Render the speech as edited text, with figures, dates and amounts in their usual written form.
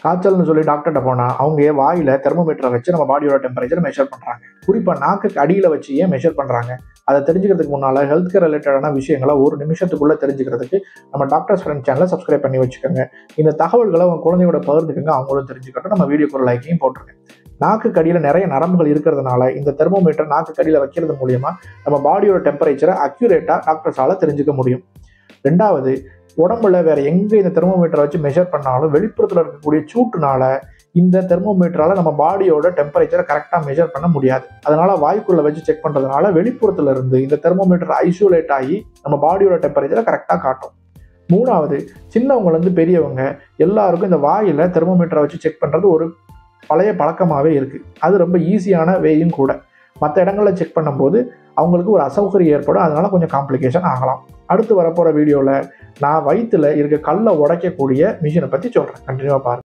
காய்ச்சல்னு சொல்லி டாக்டர்கிட்ட போனால் அவங்க வாயில் தெர்மோமீட்டரை வச்சு நம்ம பாடியோட டெம்பரேச்சரை மெஷர் பண்ணுறாங்க. குறிப்பாக நாக்குக்கு அடியில் வச்சு ஏன் மெஷர் பண்ணுறாங்க, அதை தெரிஞ்சுக்கிறதுக்கு முன்னால் ஹெல்த் கேர் ரிலேட்டடான விஷயங்களை ஒரு நிமிஷத்துக்குள்ளே தெரிஞ்சுக்கிறதுக்கு நம்ம டாக்டர்ஸ் ஃப்ரெண்ட் சேனலை சப்ஸ்கிரைப் பண்ணி வச்சுக்கோங்க. இந்த தகவல்களை உங்கள் குழந்தையோட பகிர்ந்துக்கங்க, அவங்களும் தெரிஞ்சுக்கட்டும். நம்ம வீடியோக்கு ஒரு லைக்கையும் போட்டிருக்கேன். நாக்கு கடியில் நிறைய நரம்புகள் இருக்கிறதுனால இந்த தெர்மோமீட்டர் நாக்கு கடியில் வைக்கிறது மூலியமா நம்ம பாடியோட டெம்பரேச்சரை அக்யூரேட்டாக டாக்டர்ஸால் தெரிஞ்சுக்க முடியும். ரெண்டாவது, உடம்புல வேற எங்கே இந்த தெர்மோமீட்டரை வச்சு மெஷர் பண்ணாலும் வெளிப்புறத்தில் இருக்கக்கூடிய சூட்டுனால இந்த தெர்மோமீட்டரால் நம்ம பாடியோட டெம்பரேச்சரை கரெக்டாக மெஷர் பண்ண முடியாது. அதனால வாய்க்குள்ள வச்சு செக் பண்ணுறதுனால வெளிப்புறத்துல இருந்து இந்த தெர்மோமீட்டர் ஐசோலேட் ஆகி நம்ம பாடியோட டெம்பரேச்சரை கரெக்டாக காட்டும். மூணாவது, சின்னவங்கலேருந்து பெரியவங்க எல்லாருக்கும் இந்த வாயில் தெர்மோமீட்டரை வச்சு செக் பண்ணுறது ஒரு பழைய பழக்கமாகவே இருக்குது. அது ரொம்ப ஈஸியான வேயும் கூட. மற்ற இடங்களில் செக் பண்ணும்போது அவங்களுக்கு ஒரு அசௌகரியம் ஏற்படும், அதனால கொஞ்சம் காம்ப்ளிகேஷன் ஆகலாம். அடுத்து வரப்போகிற வீடியோவில் நான் வயிற்றில் இருக்க கல்லை உடைக்கக்கூடிய மிஷினை பற்றி சொல்கிறேன். கண்டினியூவாக பாருங்கள்.